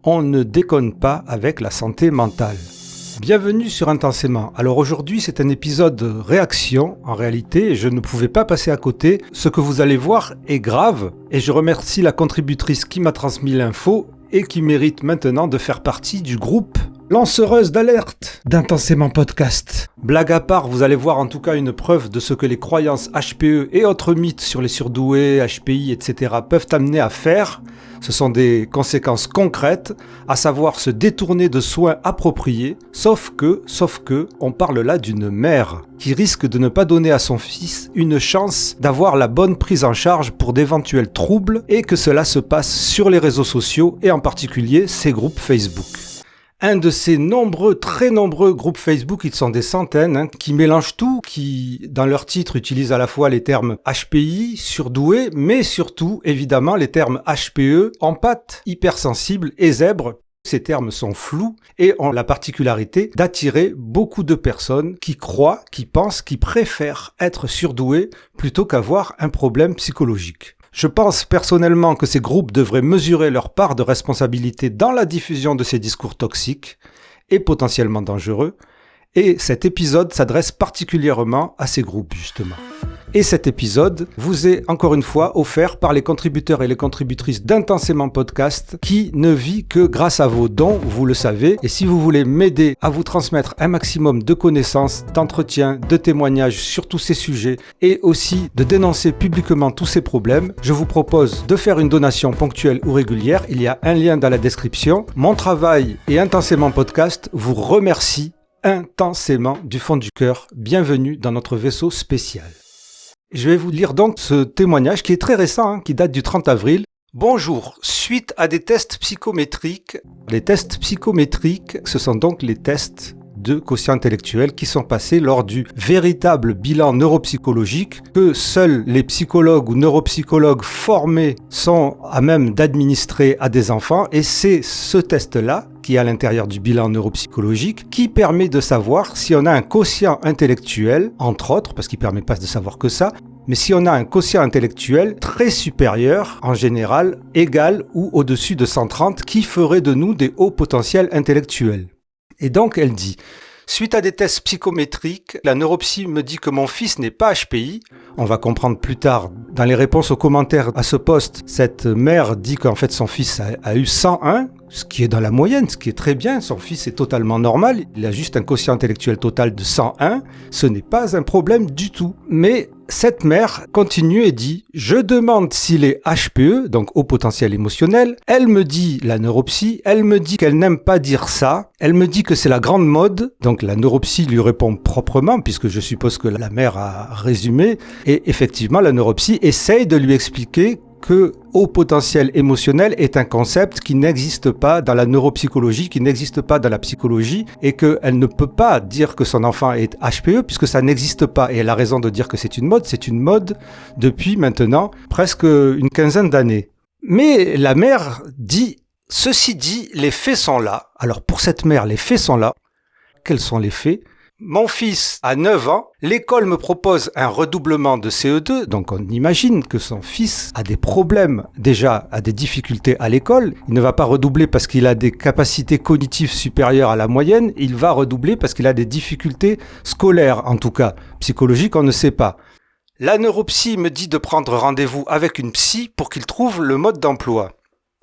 on ne déconne pas avec la santé mentale. Bienvenue sur Intensément. Alors aujourd'hui c'est un épisode réaction en réalité et je ne pouvais pas passer à côté. Ce que vous allez voir est grave et je remercie la contributrice qui m'a transmis l'info et qui mérite maintenant de faire partie du groupe lanceuse d'alerte d'Intensément Podcast. Blague à part, vous allez voir en tout cas une preuve de ce que les croyances HPE et autres mythes sur les surdoués, HPI, etc. peuvent amener à faire. Ce sont des conséquences concrètes, à savoir se détourner de soins appropriés, sauf que, on parle là d'une mère qui risque de ne pas donner à son fils une chance d'avoir la bonne prise en charge pour d'éventuels troubles et que cela se passe sur les réseaux sociaux et en particulier ces groupes Facebook. Un de ces très nombreux groupes Facebook, ils sont des centaines, qui mélangent tout, qui dans leur titre utilisent à la fois les termes HPI, surdoué, mais surtout évidemment les termes HPE, empathe, hypersensible et zèbre. Ces termes sont flous et ont la particularité d'attirer beaucoup de personnes qui croient, qui pensent, qui préfèrent être surdoués plutôt qu'avoir un problème psychologique. Je pense personnellement que ces groupes devraient mesurer leur part de responsabilité dans la diffusion de ces discours toxiques et potentiellement dangereux, et cet épisode s'adresse particulièrement à ces groupes justement. Et cet épisode vous est encore une fois offert par les contributeurs et les contributrices d'Intensément Podcast qui ne vit que grâce à vos dons, vous le savez. Et si vous voulez m'aider à vous transmettre un maximum de connaissances, d'entretiens, de témoignages sur tous ces sujets et aussi de dénoncer publiquement tous ces problèmes, je vous propose de faire une donation ponctuelle ou régulière. Il y a un lien dans la description. Mon travail et Intensément Podcast vous remercie intensément du fond du cœur. Bienvenue dans notre vaisseau spécial. Je vais vous lire donc ce témoignage qui est très récent, qui date du 30 avril. Bonjour, suite à des tests psychométriques, les tests psychométriques, ce sont donc les tests de quotient intellectuel qui sont passés lors du véritable bilan neuropsychologique que seuls les psychologues ou neuropsychologues formés sont à même d'administrer à des enfants, et c'est ce test-là qui est à l'intérieur du bilan neuropsychologique, qui permet de savoir si on a un quotient intellectuel, entre autres, parce qu'il ne permet pas de savoir que ça, mais si on a un quotient intellectuel très supérieur, en général, égal ou au-dessus de 130, qui ferait de nous des hauts potentiels intellectuels. Et donc elle dit, suite à des tests psychométriques, la neuropsy me dit que mon fils n'est pas HPI. On va comprendre plus tard, dans les réponses aux commentaires à ce post, cette mère dit qu'en fait son fils a eu 101, ce qui est dans la moyenne, ce qui est très bien. Son fils est totalement normal, il a juste un quotient intellectuel total de 101, ce n'est pas un problème du tout. Mais cette mère continue et dit « Je demande s'il est HPE, donc haut potentiel émotionnel. Elle me dit, la neuropsy, elle me dit qu'elle n'aime pas dire ça. Elle me dit que c'est la grande mode. » Donc la neuropsy lui répond proprement, puisque je suppose que la mère a résumé. Et effectivement, la neuropsy essaye de lui expliquer que haut potentiel émotionnel est un concept qui n'existe pas dans la neuropsychologie, qui n'existe pas dans la psychologie, et qu'elle ne peut pas dire que son enfant est HPE puisque ça n'existe pas. Et elle a raison de dire que c'est une mode depuis maintenant presque une quinzaine d'années. Mais la mère dit, ceci dit, les faits sont là. Alors pour cette mère, les faits sont là. Quels sont les faits ? Mon fils a 9 ans, l'école me propose un redoublement de CE2, donc on imagine que son fils a des problèmes, déjà a des difficultés à l'école. Il ne va pas redoubler parce qu'il a des capacités cognitives supérieures à la moyenne, il va redoubler parce qu'il a des difficultés scolaires, en tout cas. Psychologiques, on ne sait pas. La neuropsy me dit de prendre rendez-vous avec une psy pour qu'il trouve le mode d'emploi.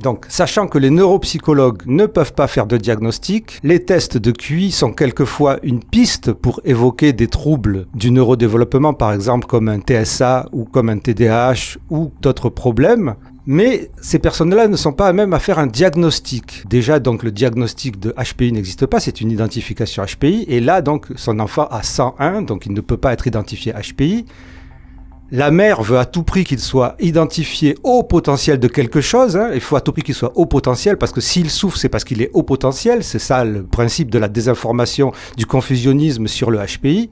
Donc, sachant que les neuropsychologues ne peuvent pas faire de diagnostic, les tests de QI sont quelquefois une piste pour évoquer des troubles du neurodéveloppement, par exemple comme un TSA ou comme un TDAH ou d'autres problèmes. Mais ces personnes-là ne sont pas à même à faire un diagnostic. Déjà, donc, le diagnostic de HPI n'existe pas, c'est une identification HPI. Et là, donc, son enfant a 101, donc il ne peut pas être identifié HPI. La mère veut à tout prix qu'il soit identifié haut potentiel de quelque chose. Il faut à tout prix qu'il soit haut potentiel parce que s'il souffre, c'est parce qu'il est haut potentiel. C'est ça le principe de la désinformation, du confusionnisme sur le HPI.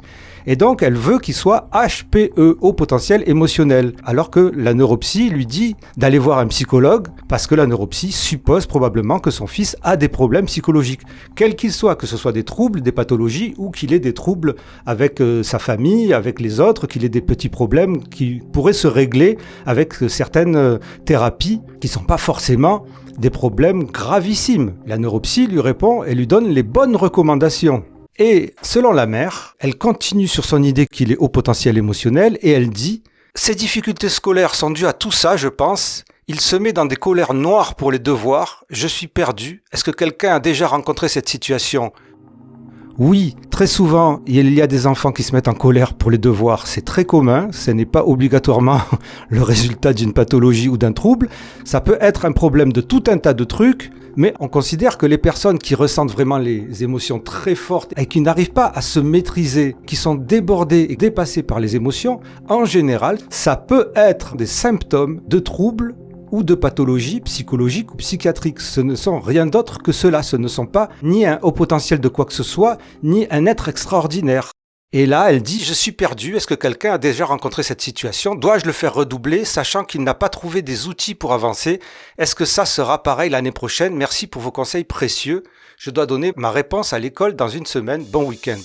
Et donc, elle veut qu'il soit HPE, haut potentiel émotionnel. Alors que la neuropsy lui dit d'aller voir un psychologue parce que la neuropsy suppose probablement que son fils a des problèmes psychologiques. Quels qu'ils soient, que ce soit des troubles, des pathologies ou qu'il ait des troubles avec sa famille, avec les autres, qu'il ait des petits problèmes qui pourraient se régler avec certaines thérapies qui ne sont pas forcément des problèmes gravissimes. La neuropsy lui répond et lui donne les bonnes recommandations. Et selon la mère, elle continue sur son idée qu'il est haut potentiel émotionnel et elle dit « Ces difficultés scolaires sont dues à tout ça, je pense. Il se met dans des colères noires pour les devoirs. Je suis perdu. Est-ce que quelqu'un a déjà rencontré cette situation ?» Oui, très souvent, il y a des enfants qui se mettent en colère pour les devoirs. C'est très commun, ce n'est pas obligatoirement le résultat d'une pathologie ou d'un trouble. Ça peut être un problème de tout un tas de trucs, mais on considère que les personnes qui ressentent vraiment les émotions très fortes et qui n'arrivent pas à se maîtriser, qui sont débordées et dépassées par les émotions, en général, ça peut être des symptômes de troubles ou de pathologies psychologiques ou psychiatriques. Ce ne sont rien d'autre que cela. Ce ne sont pas ni un haut potentiel de quoi que ce soit, ni un être extraordinaire. Et là, elle dit « Je suis perdu. Est-ce que quelqu'un a déjà rencontré cette situation ? Dois-je le faire redoubler, sachant qu'il n'a pas trouvé des outils pour avancer ? Est-ce que ça sera pareil l'année prochaine ? Merci pour vos conseils précieux. Je dois donner ma réponse à l'école dans une semaine. Bon week-end. »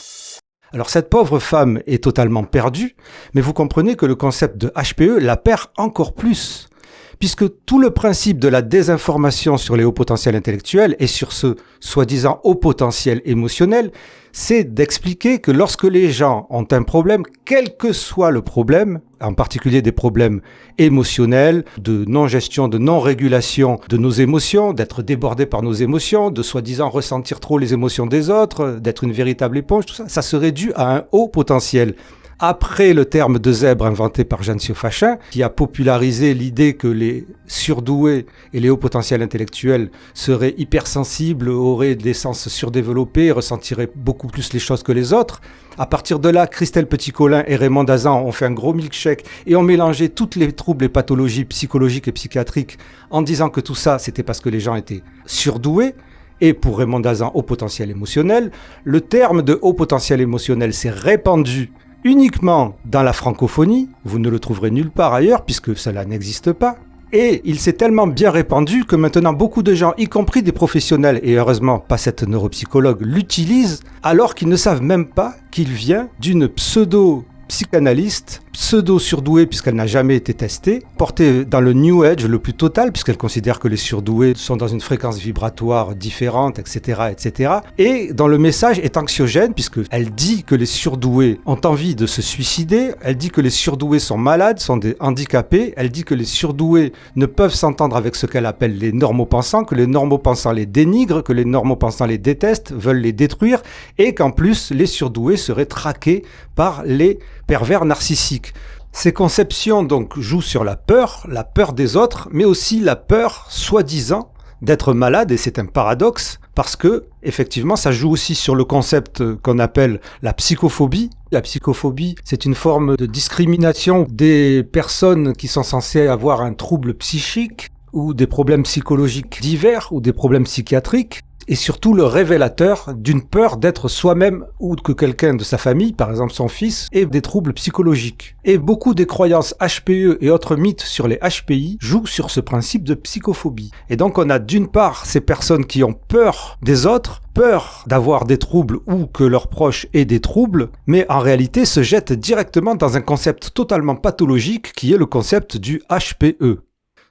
Alors cette pauvre femme est totalement perdue, mais vous comprenez que le concept de HPE la perd encore plus. Puisque tout le principe de la désinformation sur les hauts potentiels intellectuels et sur ce soi-disant haut potentiel émotionnel, c'est d'expliquer que lorsque les gens ont un problème, quel que soit le problème, en particulier des problèmes émotionnels, de non-gestion, de non-régulation de nos émotions, d'être débordés par nos émotions, de soi-disant ressentir trop les émotions des autres, d'être une véritable éponge, tout ça, ça serait dû à un haut potentiel. Après le terme de zèbre inventé par Jancio Fachin, qui a popularisé l'idée que les surdoués et les hauts potentiels intellectuels seraient hypersensibles, auraient des sens surdéveloppés, ressentiraient beaucoup plus les choses que les autres. À partir de là, Christelle Petit-Colin et Raymond Dazan ont fait un gros milkshake et ont mélangé toutes les troubles et pathologies psychologiques et psychiatriques en disant que tout ça, c'était parce que les gens étaient surdoués. Et pour Raymond Dazan, haut potentiel émotionnel, le terme de haut potentiel émotionnel s'est répandu uniquement dans la francophonie, vous ne le trouverez nulle part ailleurs puisque cela n'existe pas. Et il s'est tellement bien répandu que maintenant beaucoup de gens, y compris des professionnels, et heureusement pas cette neuropsychologue, l'utilisent alors qu'ils ne savent même pas qu'il vient d'une pseudo-psychanalyste, pseudo-surdouée puisqu'elle n'a jamais été testée, portée dans le New Age le plus total puisqu'elle considère que les surdoués sont dans une fréquence vibratoire différente, etc., etc. Et dont le message est anxiogène puisqu'elle dit que les surdoués ont envie de se suicider, elle dit que les surdoués sont malades, sont des handicapés, elle dit que les surdoués ne peuvent s'entendre avec ce qu'elle appelle les normopensants, que les normopensants les dénigrent, que les normopensants les détestent, veulent les détruire et qu'en plus les surdoués seraient traqués par les pervers narcissiques. Ces conceptions donc jouent sur la peur des autres, mais aussi la peur soi-disant d'être malade, et c'est un paradoxe, parce que, effectivement, ça joue aussi sur le concept qu'on appelle la psychophobie. La psychophobie, c'est une forme de discrimination des personnes qui sont censées avoir un trouble psychique, ou des problèmes psychologiques divers, ou des problèmes psychiatriques. Et surtout le révélateur d'une peur d'être soi-même ou que quelqu'un de sa famille, par exemple son fils, ait des troubles psychologiques. Et beaucoup des croyances HPE et autres mythes sur les HPI jouent sur ce principe de psychophobie. Et donc on a d'une part ces personnes qui ont peur des autres, peur d'avoir des troubles ou que leurs proches aient des troubles, mais en réalité se jettent directement dans un concept totalement pathologique qui est le concept du HPE.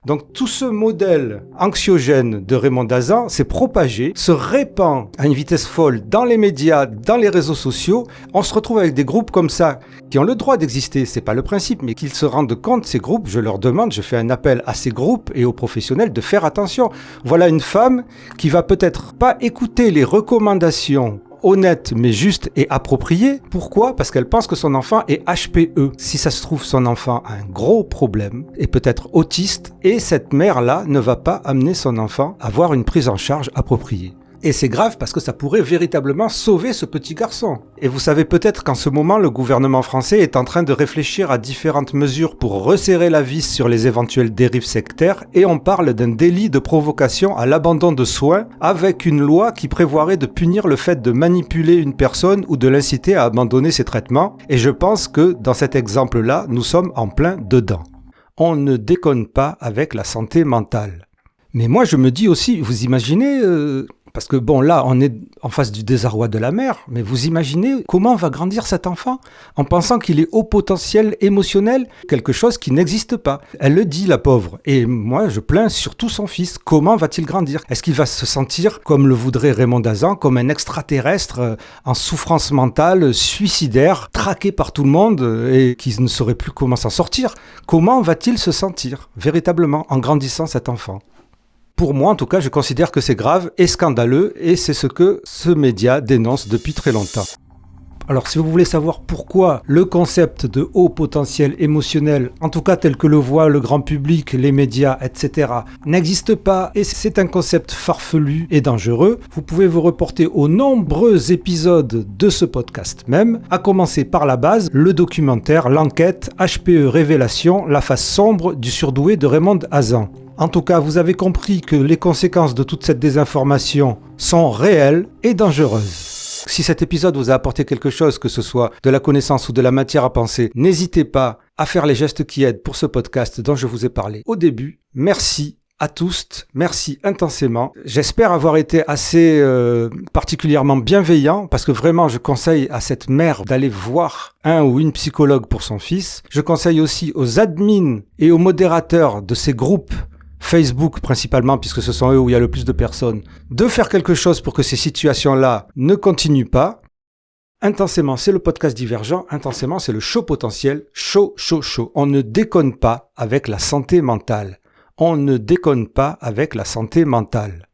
Donc tout ce modèle anxiogène de Raymond Dazan s'est propagé, se répand à une vitesse folle dans les médias, dans les réseaux sociaux. On se retrouve avec des groupes comme ça qui ont le droit d'exister, c'est pas le principe, mais qu'ils se rendent compte, ces groupes, je leur demande, je fais un appel à ces groupes et aux professionnels de faire attention. Voilà une femme qui va peut-être pas écouter les recommandations honnête mais juste et appropriée. Pourquoi ? Parce qu'elle pense que son enfant est HPE. Si ça se trouve, son enfant a un gros problème et peut-être autiste et cette mère-là ne va pas amener son enfant à avoir une prise en charge appropriée. Et c'est grave parce que ça pourrait véritablement sauver ce petit garçon. Et vous savez peut-être qu'en ce moment, le gouvernement français est en train de réfléchir à différentes mesures pour resserrer la vis sur les éventuelles dérives sectaires et on parle d'un délit de provocation à l'abandon de soins avec une loi qui prévoirait de punir le fait de manipuler une personne ou de l'inciter à abandonner ses traitements. Et je pense que dans cet exemple-là, nous sommes en plein dedans. On ne déconne pas avec la santé mentale. Mais moi je me dis aussi, vous imaginez Parce que bon, là, on est en face du désarroi de la mère, mais vous imaginez comment va grandir cet enfant en pensant qu'il est haut potentiel émotionnel, quelque chose qui n'existe pas. Elle le dit, la pauvre. Et moi, je plains surtout son fils. Comment va-t-il grandir? Est-ce qu'il va se sentir, comme le voudrait Raymond Dazan, comme un extraterrestre en souffrance mentale, suicidaire, traqué par tout le monde et qui ne saurait plus comment s'en sortir? Comment va-t-il se sentir, véritablement, en grandissant cet enfant? Pour moi, en tout cas, je considère que c'est grave et scandaleux, et c'est ce que ce média dénonce depuis très longtemps. Alors, si vous voulez savoir pourquoi le concept de haut potentiel émotionnel, en tout cas tel que le voit le grand public, les médias, etc., n'existe pas, et c'est un concept farfelu et dangereux, vous pouvez vous reporter aux nombreux épisodes de ce podcast même, à commencer par la base, le documentaire, l'enquête, HPE Révélation, la face sombre du surdoué de Raymond Dazan. En tout cas, vous avez compris que les conséquences de toute cette désinformation sont réelles et dangereuses. Si cet épisode vous a apporté quelque chose, que ce soit de la connaissance ou de la matière à penser, n'hésitez pas à faire les gestes qui aident pour ce podcast dont je vous ai parlé au début. Merci à tous, merci intensément. J'espère avoir été assez particulièrement bienveillant, parce que vraiment je conseille à cette mère d'aller voir un ou une psychologue pour son fils. Je conseille aussi aux admins et aux modérateurs de ces groupes Facebook principalement, puisque ce sont eux où il y a le plus de personnes, de faire quelque chose pour que ces situations-là ne continuent pas. Intensément, c'est le podcast Divergent. Intensément, c'est le show potentiel. Chaud. On ne déconne pas avec la santé mentale. On ne déconne pas avec la santé mentale.